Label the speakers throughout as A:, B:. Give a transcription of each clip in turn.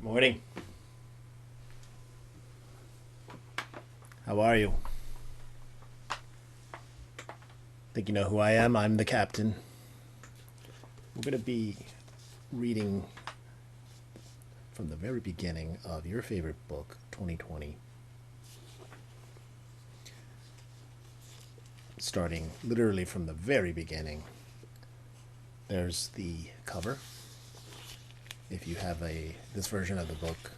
A: Morning. How are you? Think you know who I am? I'm the captain. We're going to be reading from the very beginning of your favorite book, 2020. Starting literally from the very beginning. There's the cover. If you have this version of the book,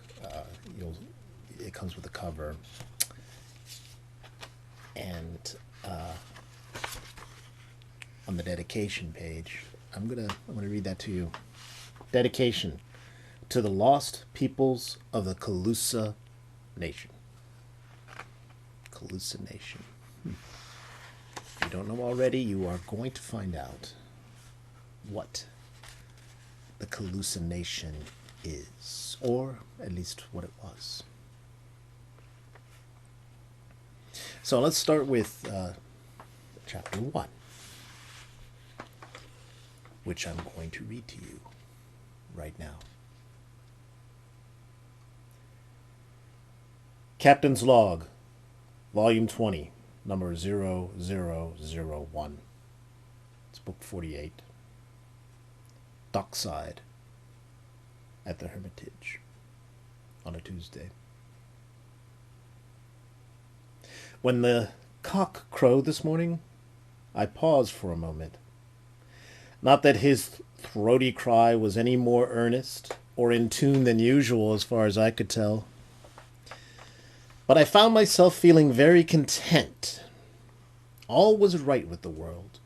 A: it comes with a cover. And on the dedication page, I'm gonna read that to you. Dedication to the lost peoples of the Calusa Nation. Calusa Nation. If you don't know already, you are going to find out what the Calusa Nation is, or at least what it was. So let's start with chapter 1, which I'm going to read to you right now. Captain's Log, Volume 20, number 0001. It's book 48. Dockside at the Hermitage on a Tuesday. When the cock crowed this morning, I paused for a moment. Not that his throaty cry was any more earnest or in tune than usual as far as I could tell, but I found myself feeling very content. All was right with the world.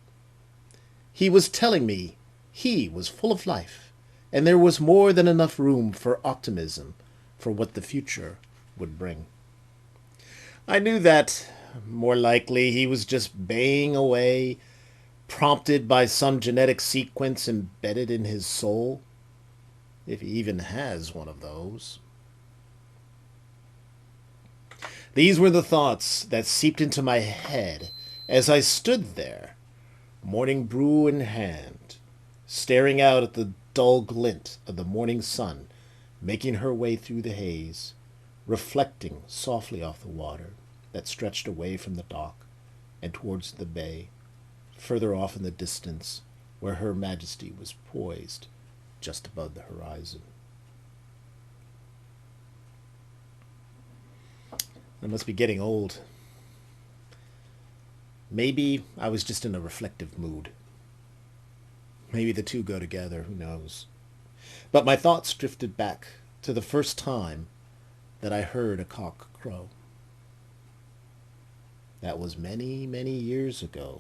A: He was telling me he was full of life, and there was more than enough room for optimism for what the future would bring. I knew that, more likely, he was just baying away, prompted by some genetic sequence embedded in his soul, if he even has one of those. These were the thoughts that seeped into my head as I stood there, morning brew in hand, staring out at the dull glint of the morning sun making her way through the haze, reflecting softly off the water that stretched away from the dock and towards the bay, further off in the distance where Her Majesty was poised just above the horizon. I must be getting old. Maybe I was just in a reflective mood. Maybe the two go together, who knows. But my thoughts drifted back to the first time that I heard a cock crow. That was many, many years ago,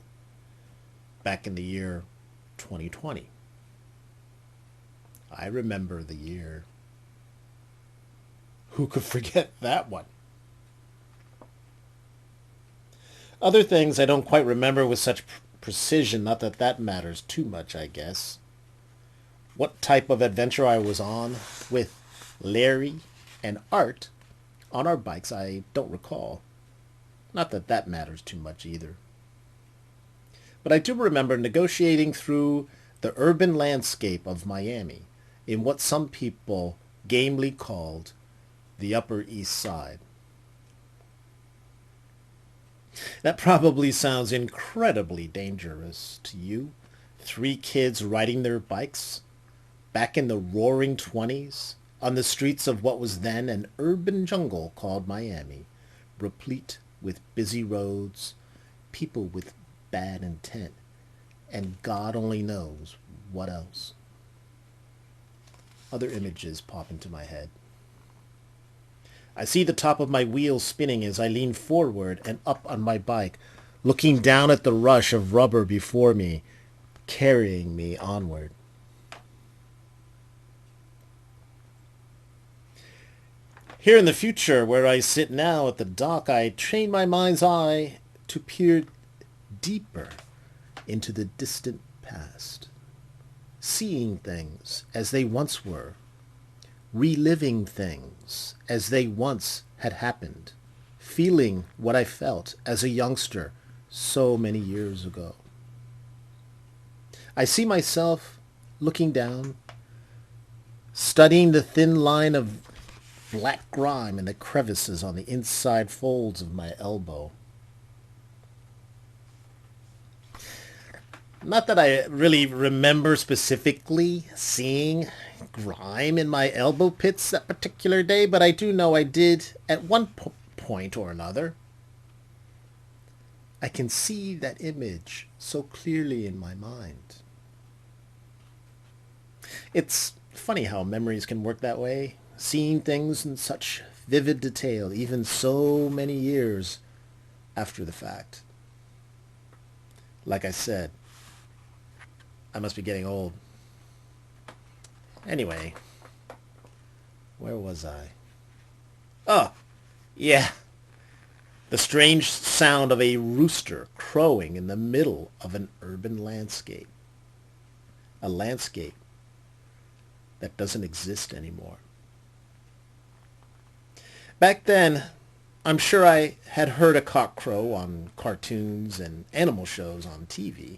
A: back in the year 2020. I remember the year. Who could forget that one? Other things I don't quite remember with such precision, not that that matters too much, I guess. What type of adventure I was on with Larry and Art on our bikes, I don't recall. Not that that matters too much either. But I do remember negotiating through the urban landscape of Miami in what some people gamely called the Upper East Side. That probably sounds incredibly dangerous to you. 3 kids riding their bikes back in the roaring 20s on the streets of what was then an urban jungle called Miami, replete with busy roads, people with bad intent, and God only knows what else. Other images pop into my head. I see the top of my wheel spinning as I lean forward and up on my bike, looking down at the rush of rubber before me, carrying me onward. Here in the future, where I sit now at the dock, I train my mind's eye to peer deeper into the distant past, seeing things as they once were, reliving things as they once had happened, feeling what I felt as a youngster so many years ago. I see myself looking down, studying the thin line of black grime in the crevices on the inside folds of my elbow. Not that I really remember specifically seeing grime in my elbow pits that particular day, but I do know I did at one point or another. I can see that image so clearly in my mind. It's funny how memories can work that way, seeing things in such vivid detail, even so many years after the fact. Like I said, I must be getting old. Anyway, where was I? Oh, yeah. The strange sound of a rooster crowing in the middle of an urban landscape. A landscape that doesn't exist anymore. Back then, I'm sure I had heard a cock crow on cartoons and animal shows on TV.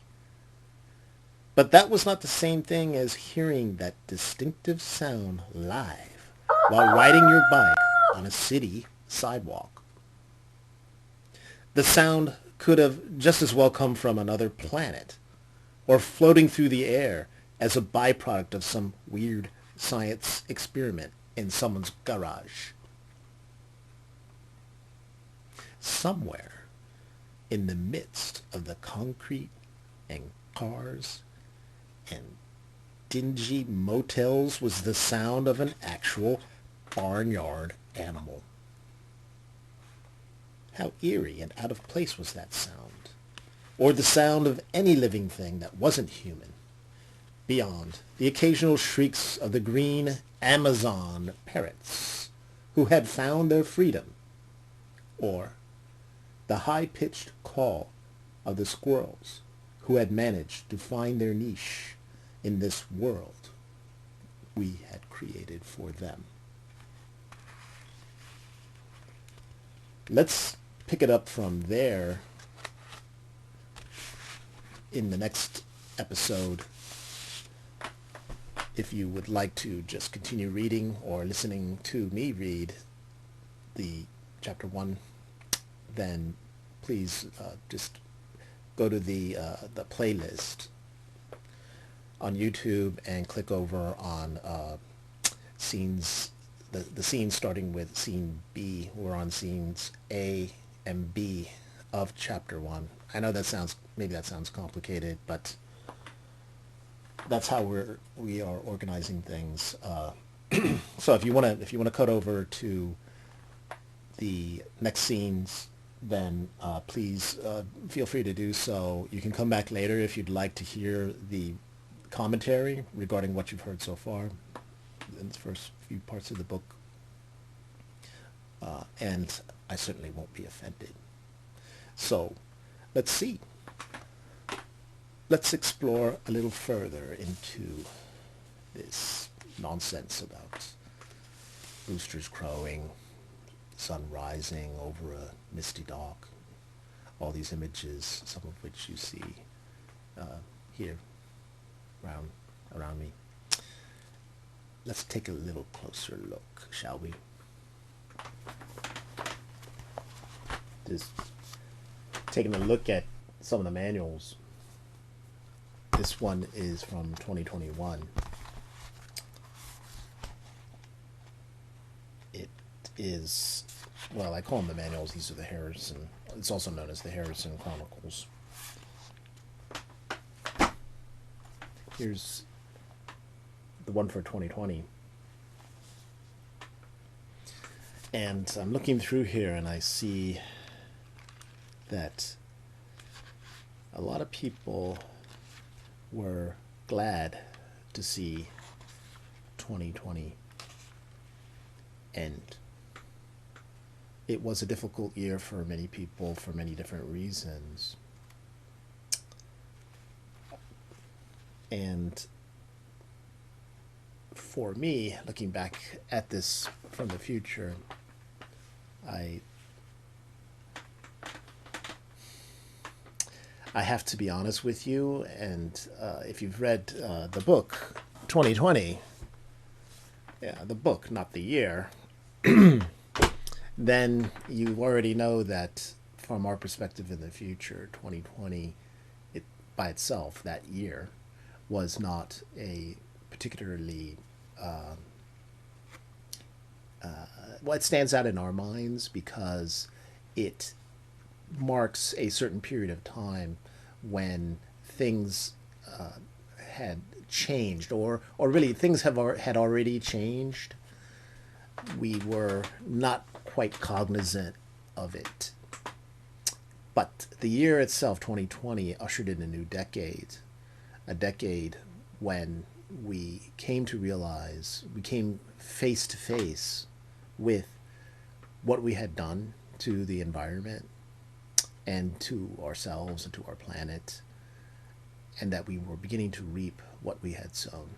A: But that was not the same thing as hearing that distinctive sound live while riding your bike on a city sidewalk. The sound could have just as well come from another planet or floating through the air as a byproduct of some weird science experiment in someone's garage. Somewhere in the midst of the concrete and cars and dingy motels was the sound of an actual barnyard animal. How eerie and out of place was that sound? Or the sound of any living thing that wasn't human, beyond the occasional shrieks of the green Amazon parrots who had found their freedom, or the high-pitched call of the squirrels who had managed to find their niche in this world we had created for them. Let's pick it up from there in the next episode. If you would like to just continue reading or listening to me read the chapter 1, then please just go to the playlist on YouTube and click over on scenes, the scene starting with scene B. We're on scenes A and B of chapter 1. I know that sounds complicated, but that's how we are organizing things. So if you wanna cut over to the next scenes, then please feel free to do so. You can come back later if you'd like to hear the commentary regarding what you've heard so far in the first few parts of the book. And I certainly won't be offended. So let's see. Let's explore a little further into this nonsense about roosters crowing, sun rising over a misty dock, all these images, some of which you see here around me. Let's take a little closer look, shall we? Just taking a look at some of the manuals. This one is from 2021. It is, well, I call them the manuals. These are the Harrison. It's also known as the Harrison Chronicles. Here's the one for 2020. And I'm looking through here and I see that a lot of people were glad to see 2020 end. It was a difficult year for many people for many different reasons. And for me, looking back at this from the future, I have to be honest with you, and if you've read the book 2020, yeah, the book, not the year, then you already know that from our perspective in the future, 2020, it by itself, that year, was not a particularly well, it stands out in our minds because it marks a certain period of time when things had changed, or really things had already changed. We were not quite cognizant of it. But the year itself, 2020, ushered in a new decade, a decade when we came to realize, we came face to face with what we had done to the environment and to ourselves and to our planet, and that we were beginning to reap what we had sown.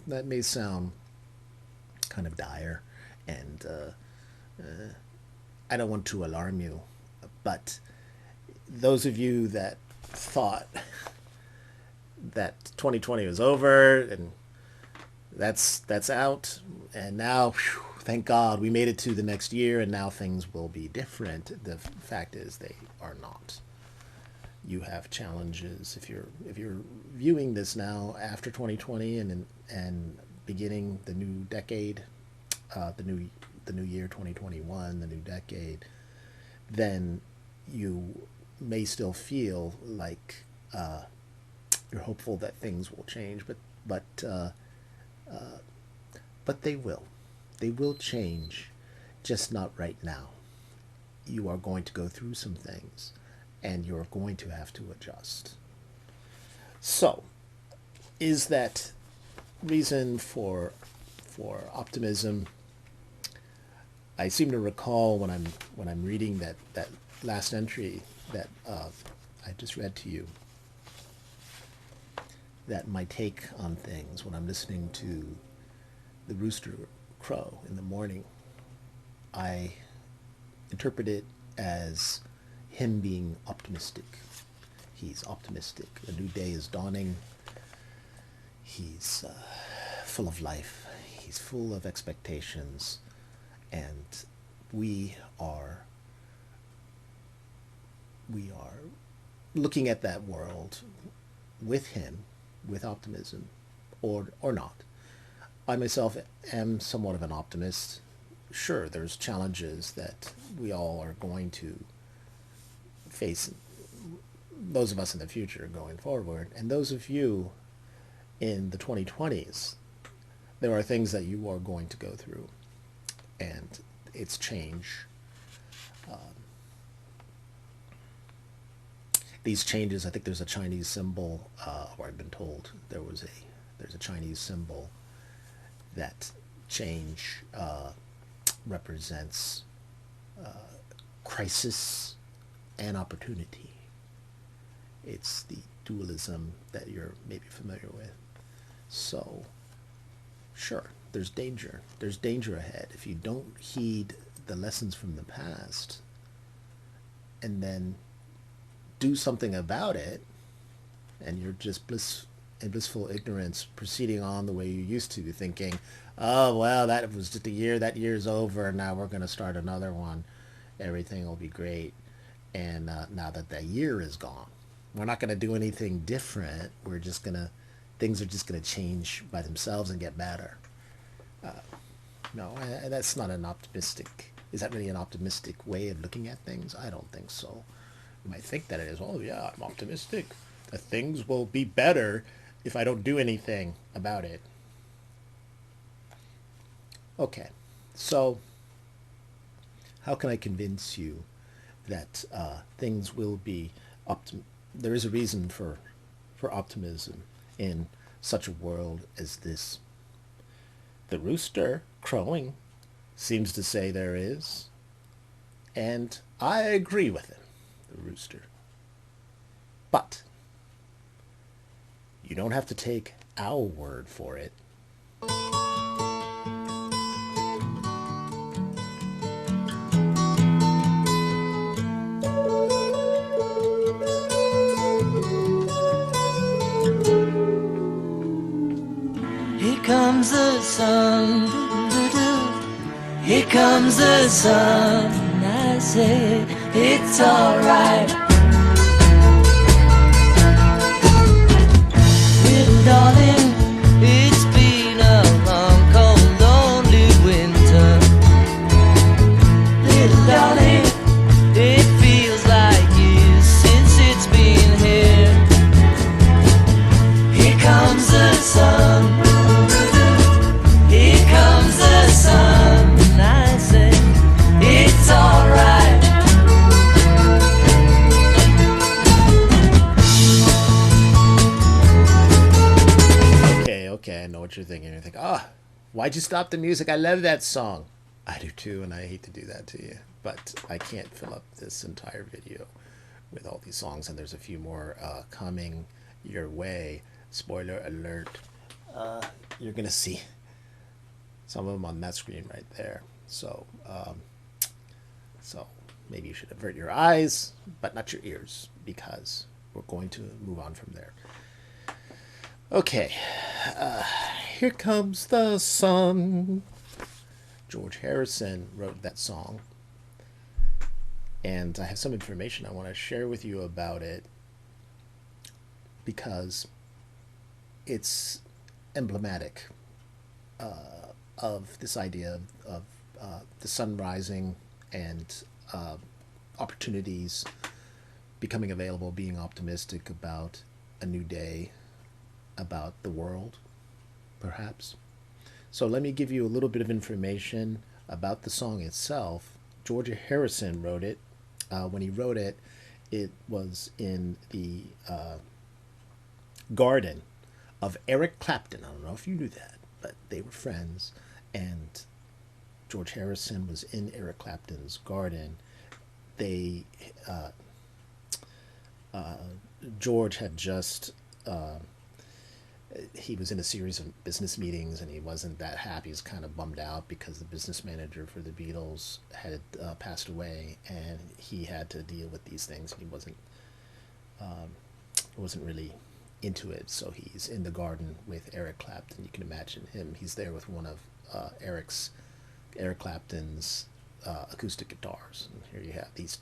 A: That may sound kind of dire, and I don't want to alarm you, but those of you that thought that 2020 was over and that's out, and now, whew, thank God, we made it to the next year, and now things will be different. The fact is, they are not. You have challenges if you're viewing this now after 2020 and beginning the new decade, the new year 2021, the new decade. Then you may still feel like you're hopeful that things will change, but they will. They will change, just not right now. You are going to go through some things, and you're going to have to adjust. So, is that reason for optimism? I seem to recall when I'm reading that last entry that I just read to you, that my take on things when I'm listening to the rooster crow in the morning, I interpret it as him being optimistic. He's optimistic. A new day is dawning. He's full of life. He's full of expectations. And we are looking at that world with him, with optimism, or not. I myself am somewhat of an optimist. Sure, there's challenges that we all are going to face, those of us in the future going forward, and those of you in the 2020s, there are things that you are going to go through, and it's change. These changes, I think there's a Chinese symbol, or I've been told there's a Chinese symbol that change represents crisis and opportunity. It's the dualism that you're maybe familiar with. So, sure, there's danger. There's danger ahead. If you don't heed the lessons from the past and then do something about it, and you're just in blissful ignorance proceeding on the way you used to, thinking, oh, well, that was just a year, that year's over, and now we're going to start another one. Everything will be great. And now that that year is gone, we're not going to do anything different. Things are just going to change by themselves and get better. No, that's not an optimistic, is that really an optimistic way of looking at things? I don't think so. You might think that it is. Oh, yeah, I'm optimistic that things will be better if I don't do anything about it. Okay, so how can I convince you that things will be there is a reason for optimism in such a world as this? The rooster crowing seems to say there is, and I agree with him, the rooster. But you don't have to take our word for it.
B: Here comes the sun. Doo-doo-doo. Here comes the sun. I say it's alright. Little darling, it's been a long, cold, lonely winter. Little darling, it feels like years since it's been here. Here comes the sun. Here comes the sun. And I say it's alright.
A: Okay, I know what you're thinking. You're thinking, oh, why'd you stop the music? I love that song. I do too, and I hate to do that to you. But I can't fill up this entire video with all these songs, and there's a few more coming your way. Spoiler alert. You're going to see some of them on that screen right there. So maybe you should avert your eyes, but not your ears, because we're going to move on from there. Okay, here comes the sun. George Harrison wrote that song, and I have some information I want to share with you about it because it's emblematic of this idea of the sun rising and opportunities becoming available, being optimistic about a new day, about the world, perhaps. So let me give you a little bit of information about the song itself. George Harrison wrote it. When he wrote it, it was in the garden of Eric Clapton. I don't know if you knew that, but they were friends. And George Harrison was in Eric Clapton's garden. George had just he was in a series of business meetings, and he wasn't that happy. He was kind of bummed out because the business manager for the Beatles had passed away, and he had to deal with these things. And he wasn't really into it. So he's in the garden with Eric Clapton. You can imagine him. He's there with one of Eric Clapton's acoustic guitars. And here you have these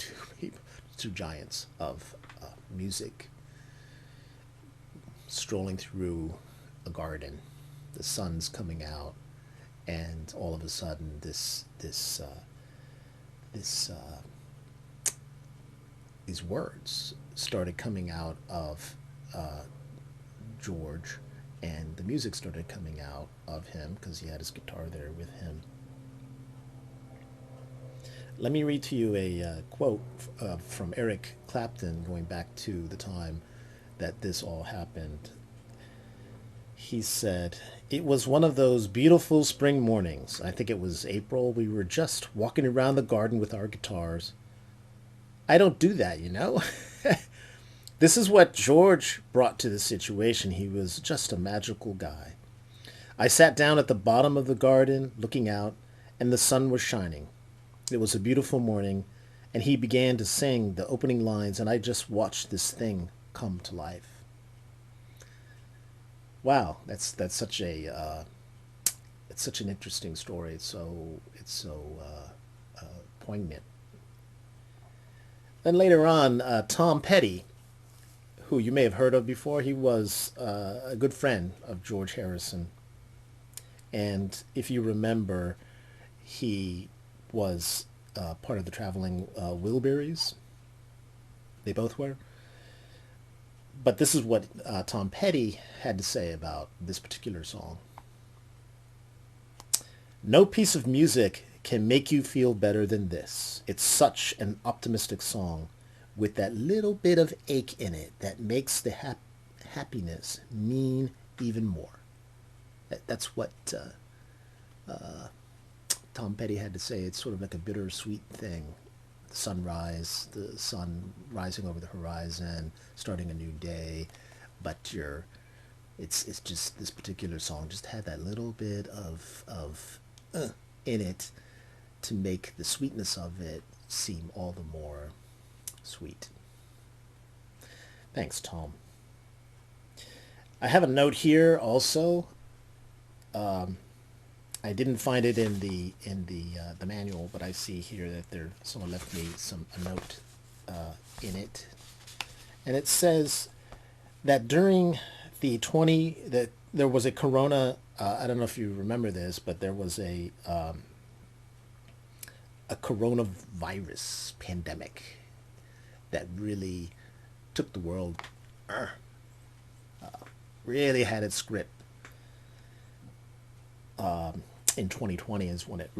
A: two giants of music strolling through a garden. The sun's coming out, and all of a sudden these words started coming out of George, and the music started coming out of him because he had his guitar there with him. Let me read to you a quote from Eric Clapton going back to the time that this all happened. He said, "It was one of those beautiful spring mornings. I think it was April. We were just walking around the garden with our guitars. I don't do that, you know." This is what George brought to the situation. He was just a magical guy. I sat down at the bottom of the garden, looking out, and the sun was shining. It was a beautiful morning, and he began to sing the opening lines, and I just watched this thing come to life. Wow, that's such a it's such an interesting story. It's so poignant. Then later on, Tom Petty, who you may have heard of before, he was a good friend of George Harrison, and if you remember, he was part of the Traveling Wilburys. They both were. But this is what Tom Petty had to say about this particular song. "No piece of music can make you feel better than this. It's such an optimistic song with that little bit of ache in it that makes the happiness mean even more." That's what Tom Petty had to say. It's sort of like a bittersweet thing. Sunrise, the sun rising over the horizon, starting a new day, but it's just this particular song just had that little bit of in it to make the sweetness of it seem all the more sweet. Thanks, Tom. I have a note here also. I didn't find it in the manual, but I see here that someone left me a note in it, and it says that during that there was a corona. I don't know if you remember this, but there was a coronavirus pandemic that really took the world, really had its grip. In 2020 is when it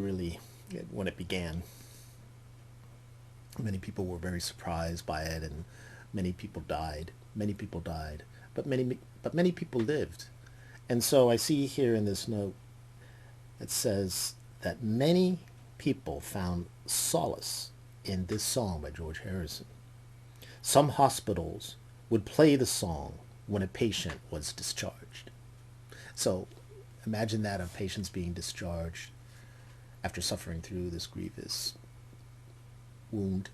A: began. Many people were very surprised by it, and many people died. Many people died, but many people lived. And so I see here in this note, it says that many people found solace in this song by George Harrison. Some hospitals would play the song when a patient was discharged. So imagine that, of patients being discharged after suffering through this grievous wound,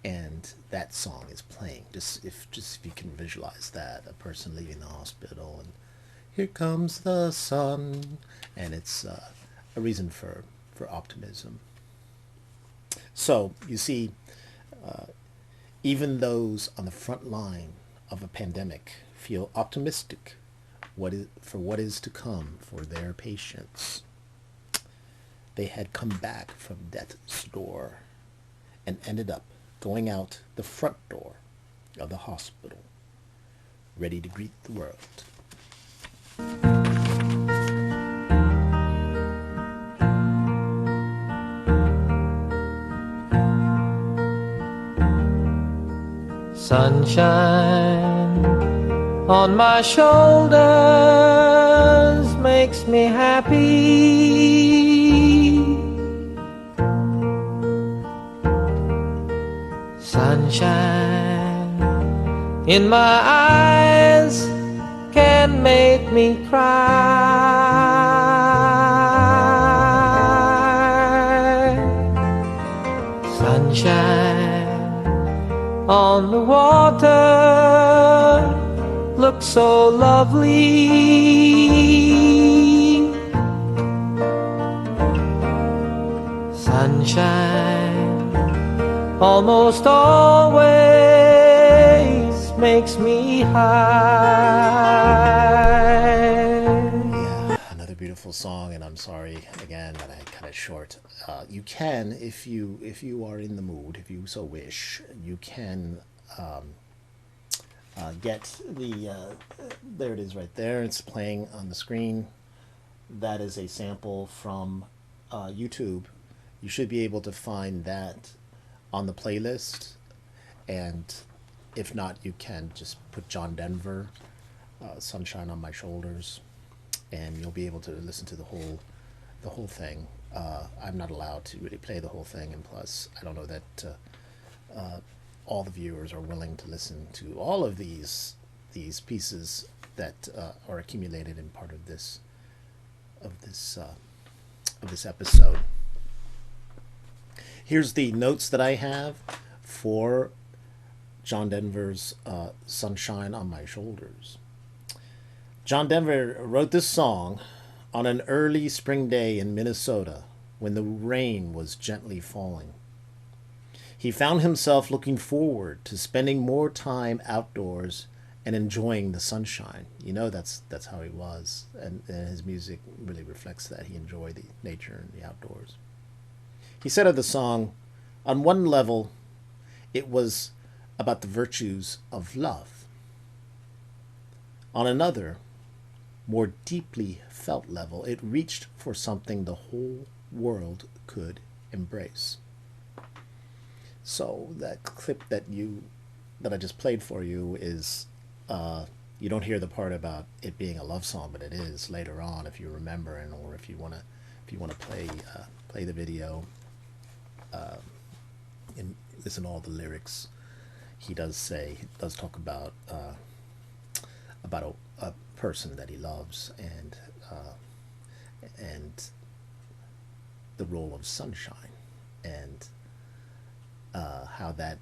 A: and that song is playing. Just if you can visualize that, a person leaving the hospital, and here comes the sun, and it's a reason for optimism. So you see, even those on the front line of a pandemic feel optimistic for what is to come for their patients. They had come back from death's door and ended up going out the front door of the hospital, ready to greet the world.
B: Sunshine on my shoulders makes me happy. Sunshine in my eyes can make me cry. Sunshine on the water looks so lovely. Sunshine almost always makes me high.
A: Yeah, another beautiful song, and I'm sorry again that I cut it short. You can, if you are in the mood, if you so wish, you can get there it is right there. It's playing on the screen. That is a sample from YouTube. You should be able to find that on the playlist, and if not, you can just put John Denver, Sunshine on My Shoulders, and you'll be able to listen to the whole thing. I'm not allowed to really play the whole thing, and plus I don't know that all the viewers are willing to listen to all of these pieces that are accumulated in part of this episode. Here's the notes that I have for John Denver's Sunshine on My Shoulders. John Denver wrote this song on an early spring day in Minnesota when the rain was gently falling. He found himself looking forward to spending more time outdoors and enjoying the sunshine. You know, that's how he was, and his music really reflects that. He enjoyed the nature and the outdoors. He said of the song, on one level, it was about the virtues of love. On another, more deeply felt level, it reached for something the whole world could embrace. So that clip that I just played for you is, you don't hear the part about it being a love song, but it is later on, if you remember, and or if you want to play the video and listen to all the lyrics. He does talk about a person that he loves, and the role of sunshine, and how that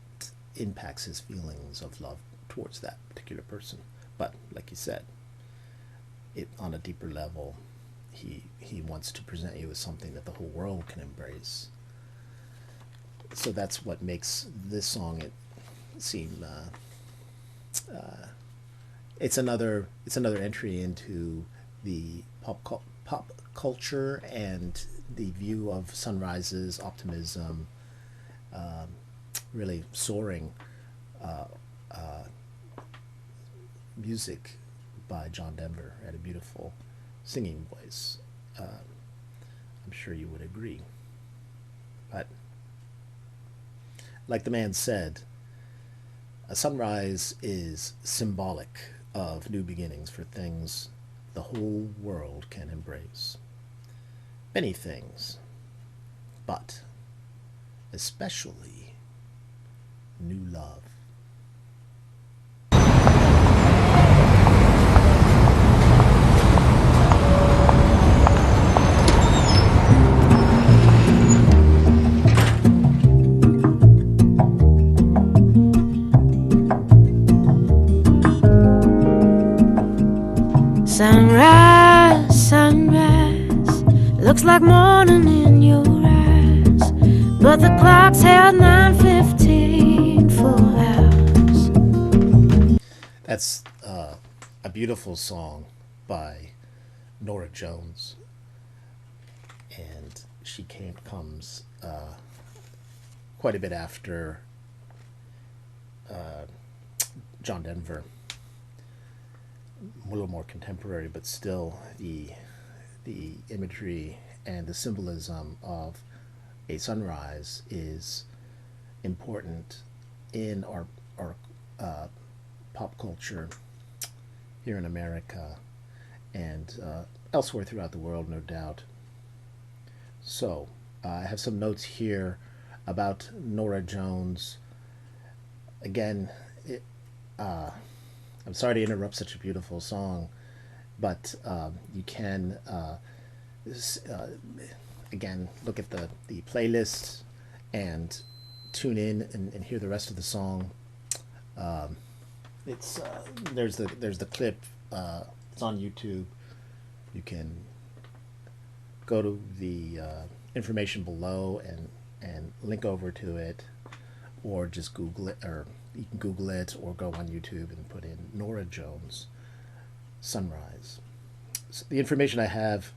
A: impacts his feelings of love towards that particular person. But like you said, it on a deeper level, he wants to present you as something that the whole world can embrace. So that's what makes this song seem it's another entry into the pop culture and the view of sunrises, optimism, really soaring music by John Denver. Had a beautiful singing voice. I'm sure you would agree. But like the man said, a sunrise is symbolic of new beginnings for things the whole world can embrace. Many things, but especially new love.
C: Sunrise, sunrise, looks like morning in your eyes, but the clock's held 9:15 for hours.
A: That's a beautiful song by Norah Jones, and she comes quite a bit after John Denver. A little more contemporary, but still the imagery and the symbolism of a sunrise is important in our pop culture here in America and elsewhere throughout the world, no doubt. So I have some notes here about Norah Jones. Again, I'm sorry to interrupt such a beautiful song, but you can again look at the playlist and tune in and hear the rest of the song. It's there's the clip. It's on YouTube. You can go to the information below and link over to it, or just Google it, or you can Google it or go on YouTube and put in Norah Jones Sunrise. So the information I have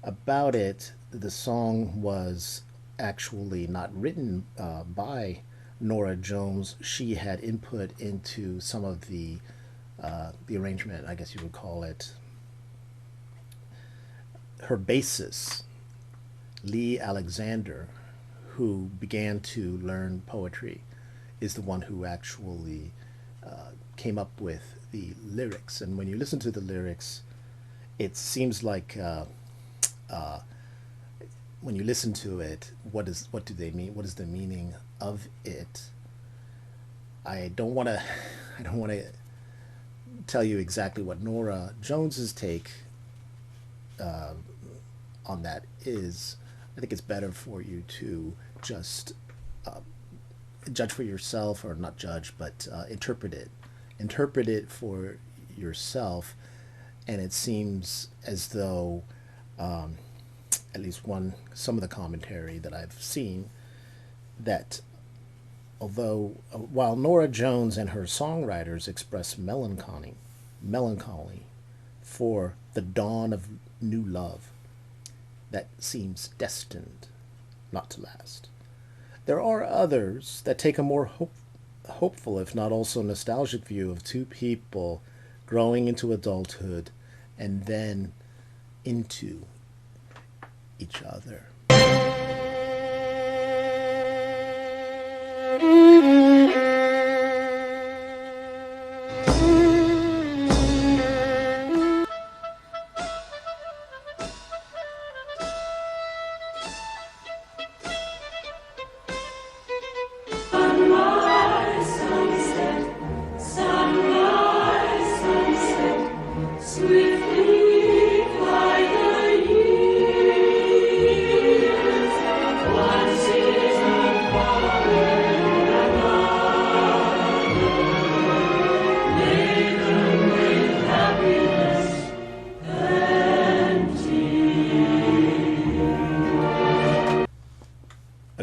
A: about it, the song was actually not written by Norah Jones. She had input into some of the arrangement, I guess you would call it. Her bassist, Lee Alexander, who began to learn poetry, is the one who actually came up with the lyrics. And when you listen to the lyrics, it seems like when you listen to it, what do they mean? What is the meaning of it? I don't want to tell you exactly what Norah Jones's take on that is. I think it's better for you to just judge for yourself, or not judge, but interpret it for yourself. And it seems as though at least some of the commentary that I've seen, that although while Norah Jones and her songwriters express melancholy for the dawn of new love that seems destined not to last, there are others that take a more hopeful, if not also nostalgic, view of two people growing into adulthood and then into each other.
C: Swiftly fly the years.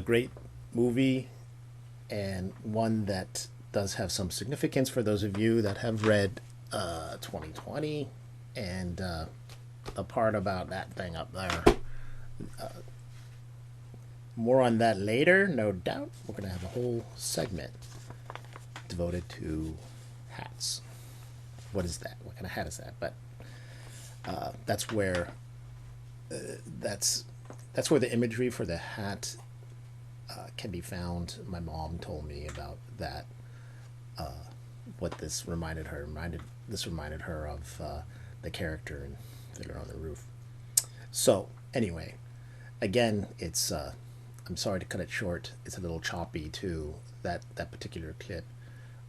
A: great movie, and one that does have some significance for those of you that have read 2020 and the part about that thing up there. More on that later, no doubt. We're going to have a whole segment devoted to hats. What is that? What kind of hat is that? But that's where that's where the imagery for the hat can be found. My mom told me about that. What this reminded her of the character in Fiddler on the Roof. So anyway, again, it's I'm sorry to cut it short. It's a little choppy too, that particular clip,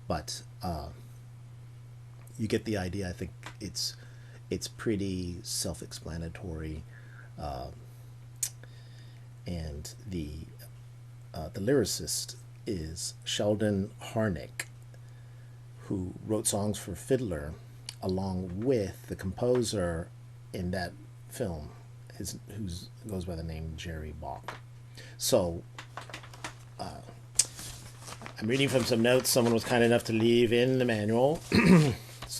A: but you get the idea. I think it's pretty self-explanatory, and the lyricist is Sheldon Harnick, who wrote songs for Fiddler along with the composer in that film, who goes by the name Jerry Bach. So I'm reading from some notes someone was kind enough to leave in the manual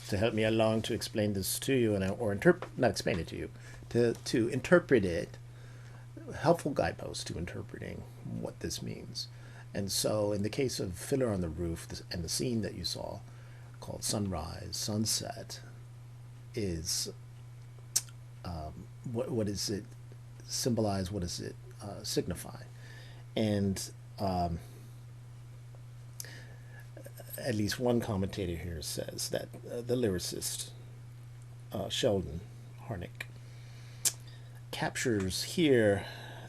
A: to help me along to explain this to you, not explain it to you, to interpret it, helpful guideposts to interpreting what this means. And so in the case of Fiddler on the Roof, and the scene that you saw called Sunrise, Sunset, is what does it symbolize? What does it signify? And at least one commentator here says that the lyricist, Sheldon Harnick, captures here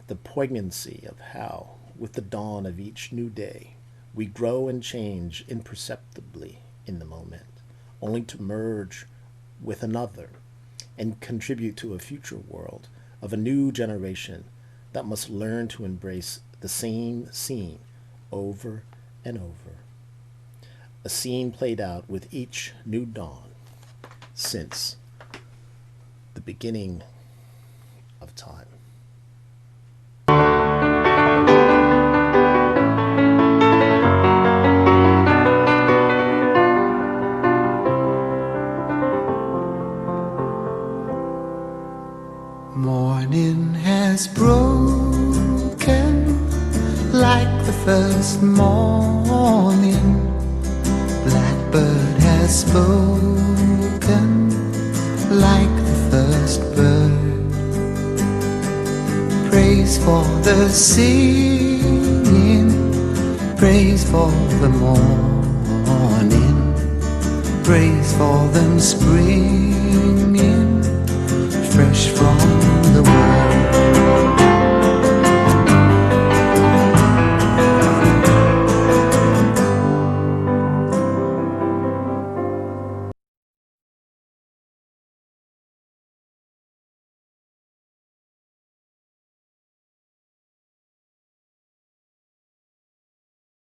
A: the poignancy of how, with the dawn of each new day, we grow and change imperceptibly in the moment, only to merge with another and contribute to a future world of a new generation that must learn to embrace the same scene over and over. A scene played out with each new dawn since the beginning of time.
D: Morning has broken like the first morning. Blackbird has spoken like the first bird. Praise for the singing, praise for the morning, praise for them springing fresh from the wind.